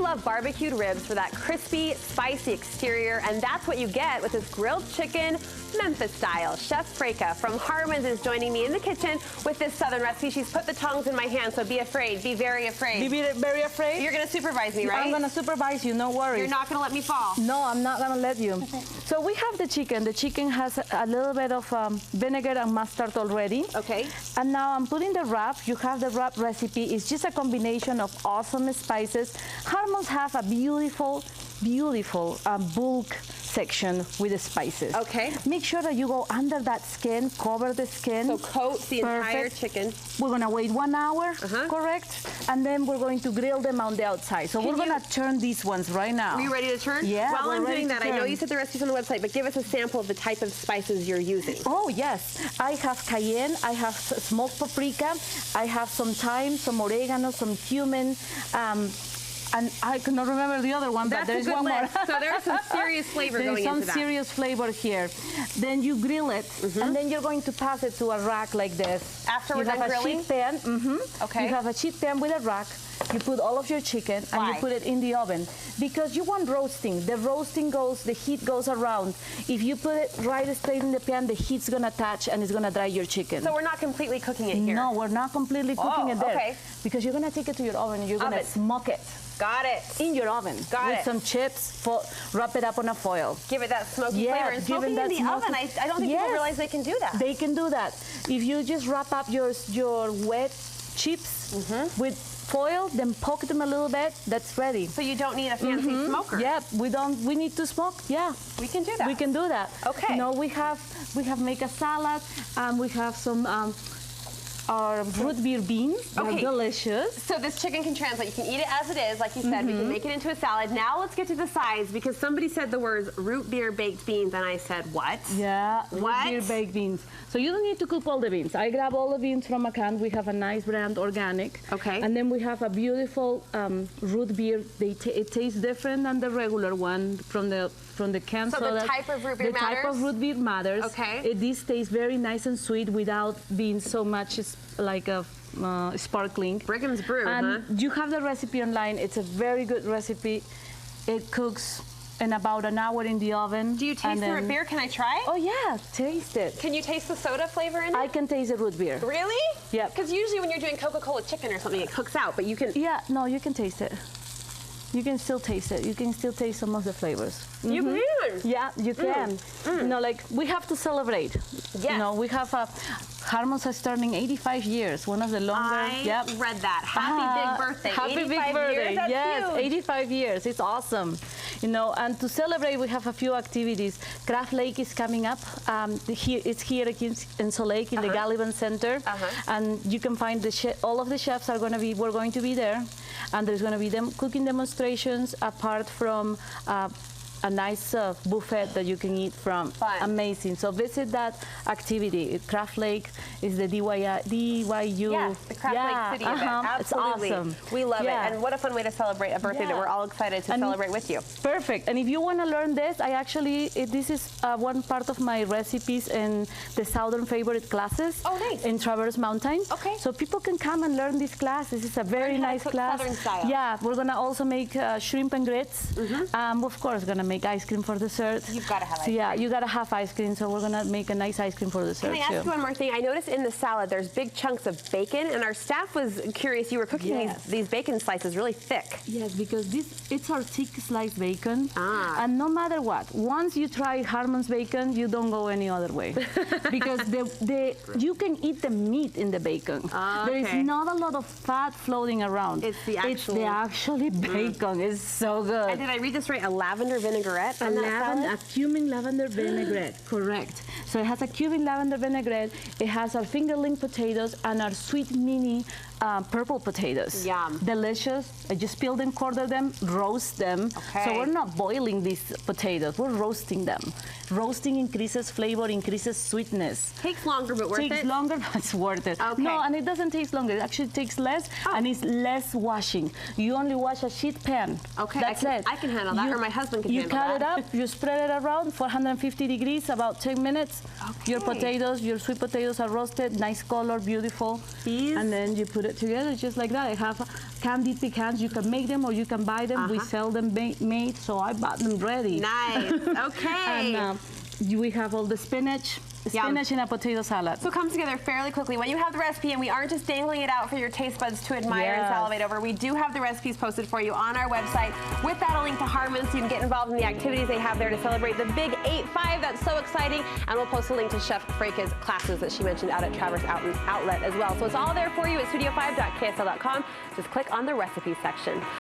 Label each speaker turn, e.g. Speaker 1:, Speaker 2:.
Speaker 1: love barbecued ribs for that crispy, spicy exterior, and that's what you get with this grilled chicken, Memphis style. Chef Freyka from Harmons is joining me in the kitchen with this southern recipe. She's put the tongs in my hand, so be afraid, be very afraid.
Speaker 2: Be very afraid?
Speaker 1: You're gonna supervise me, right?
Speaker 2: I'm gonna supervise you, no worries.
Speaker 1: You're not gonna let me fall.
Speaker 2: No, I'm not gonna let you. Okay. So we have the chicken. The chicken has a little bit of vinegar and mustard already. Okay. And now I'm putting the wrap. You have the wrap recipe. It's just a combination of awesome spices. Harmons have a beautiful bulk section with the spices. Okay. Make sure that you go under that skin, cover the skin.
Speaker 1: So coat the entire chicken.
Speaker 2: We're gonna wait 1 hour, correct? And then we're going to grill them on the outside. So we're gonna turn these ones right now.
Speaker 1: Are you ready to turn?
Speaker 2: Yeah.
Speaker 1: While I'm doing that, I know you said the recipes on the website, but give us a sample of the type of spices you're using.
Speaker 2: Oh, yes. I have cayenne, I have smoked paprika, I have some thyme, some oregano, some cumin, and I cannot remember the other one, but there's one more.
Speaker 1: So there's some serious flavor going into that.
Speaker 2: There's some serious flavor here. Then you grill it, and then you're going to pass it to a rack like this.
Speaker 1: After we're done grilling?
Speaker 2: You have a sheet pan. Okay. You have a sheet pan with a rack. You put all of your chicken, and you put it in the oven. Because you want roasting. The roasting goes, the heat goes around. If you put it right straight in the pan, the heat's gonna touch, and it's gonna dry your chicken.
Speaker 1: So we're not completely cooking it here?
Speaker 2: No, we're not completely cooking it there. Because you're gonna take it to your oven, and you're gonna smoke it.
Speaker 1: Got it.
Speaker 2: In your oven.
Speaker 1: Got it.
Speaker 2: With some chips, wrap it up on a foil.
Speaker 1: Give it that smoky flavor. And smoking in the oven, I don't think people realize they can do that.
Speaker 2: They can do that. If you just wrap up your wet chips with foil, then poke them a little bit, that's ready.
Speaker 1: So you don't need a fancy smoker?
Speaker 2: Yeah, we need to smoke, yeah.
Speaker 1: We can do that.
Speaker 2: We can do that.
Speaker 1: Okay.
Speaker 2: You know, we have make a salad, and we have some our root beer beans. They're delicious.
Speaker 1: So this chicken can translate. You can eat it as it is, like you said. We can make it into a salad. Now let's get to the sides, because somebody said the words root beer baked beans, and I said, what?
Speaker 2: Yeah, root beer baked beans. So you don't need to cook all the beans. I grab all the beans from a can. We have a nice brand, organic. Okay. And then we have a beautiful root beer. It tastes different than the regular one from the can.
Speaker 1: So the type of root beer matters?
Speaker 2: The type of root beer matters.
Speaker 1: Okay.
Speaker 2: This tastes very nice and sweet without being so much like a sparkling.
Speaker 1: Brigham's Brew,
Speaker 2: and you have the recipe online. It's a very good recipe. It cooks in about an hour in the oven.
Speaker 1: Do you taste the root beer? Can I try?
Speaker 2: Oh yeah, taste it.
Speaker 1: Can you taste the soda flavor in it?
Speaker 2: I can taste the root beer.
Speaker 1: Really?
Speaker 2: Yeah.
Speaker 1: Because usually when you're doing Coca-Cola chicken or something, it cooks out, but you can...
Speaker 2: Yeah, no, you can taste it. You can still taste it. You can still taste some of the flavors.
Speaker 1: You can?
Speaker 2: Yeah, you can. You know, like, we have to celebrate. Yes. You know, we have Harmons is turning 85 years, one of the longer.
Speaker 1: I read that. Happy big birthday.
Speaker 2: Happy big birthday.
Speaker 1: Years,
Speaker 2: yes,
Speaker 1: huge.
Speaker 2: 85 years. It's awesome. You know, and to celebrate, we have a few activities. Craft Lake is coming up. It's here in Salt Lake in the Gallivan Center, and you can find all of the chefs are going to be. We're going to be there, and there's going to be cooking demonstrations apart from a nice buffet that you can eat from.
Speaker 1: Fun.
Speaker 2: Amazing. So visit that activity. Craft Lake is the DYU.
Speaker 1: Yes, the Craft Lake City event. Absolutely.
Speaker 2: It's awesome.
Speaker 1: We love it. And what a fun way to celebrate a birthday that we're all excited to celebrate with you.
Speaker 2: Perfect. And if you want to learn this, this is one part of my recipes in the Southern Favorite classes. Oh, nice. In Traverse Mountain. Okay. So people can come and learn this class. This is a very nice class.
Speaker 1: Southern style.
Speaker 2: Yeah, we're going to also make shrimp and grits. Of course, going to make ice cream for dessert.
Speaker 1: You've got to have ice cream.
Speaker 2: Yeah, you got to have ice cream, so we're going to make a nice ice cream for dessert.
Speaker 1: Can I ask you one more thing? I noticed in the salad there's big chunks of bacon, and our staff was curious. You were cooking these bacon slices really thick.
Speaker 2: Yes, because it's our thick sliced bacon. And no matter what, once you try Harmons bacon, you don't go any other way. Because you can eat the meat in the bacon. There is not a lot of fat floating around.
Speaker 1: It's the actual
Speaker 2: bacon. It's so good.
Speaker 1: And did I read this right? A lavender vinaigrette on that salad?
Speaker 2: A cumin lavender vinaigrette, correct. So it has a cumin lavender vinaigrette. It has our fingerling potatoes and our sweet mini purple potatoes.
Speaker 1: Yum.
Speaker 2: Delicious. I just peel them, quarter them, roast them. Okay. So we're not boiling these potatoes, we're roasting them. Roasting increases flavor, increases sweetness.
Speaker 1: Takes longer, but worth it?
Speaker 2: Takes longer, but it's worth it. Okay. No, and it doesn't take longer. It actually takes less, and it's less washing. You only wash a sheet pan.
Speaker 1: Okay,
Speaker 2: that's it.
Speaker 1: I can handle that, or my husband can handle that.
Speaker 2: You cut it up, you spread it around, 450 degrees, about 10 minutes. Okay. Your potatoes, your sweet potatoes are roasted, nice color, beautiful. And then you put it together just like that. I have candied pecans. You can make them or you can buy them. We sell them made, so I bought them ready.
Speaker 1: Nice. Okay.
Speaker 2: And we have all the spinach. Spinach in a potato salad.
Speaker 1: So it comes together fairly quickly. When you have the recipe, and we aren't just dangling it out for your taste buds to admire and salivate over, we do have the recipes posted for you on our website. With that, a link to Harmons, so you can get involved in the activities they have there to celebrate the big 8-5. That's so exciting. And we'll post a link to Chef Freyka's classes that she mentioned out at Traverse Outlet as well. So it's all there for you at studio5.ksl.com. Just click on the recipe section.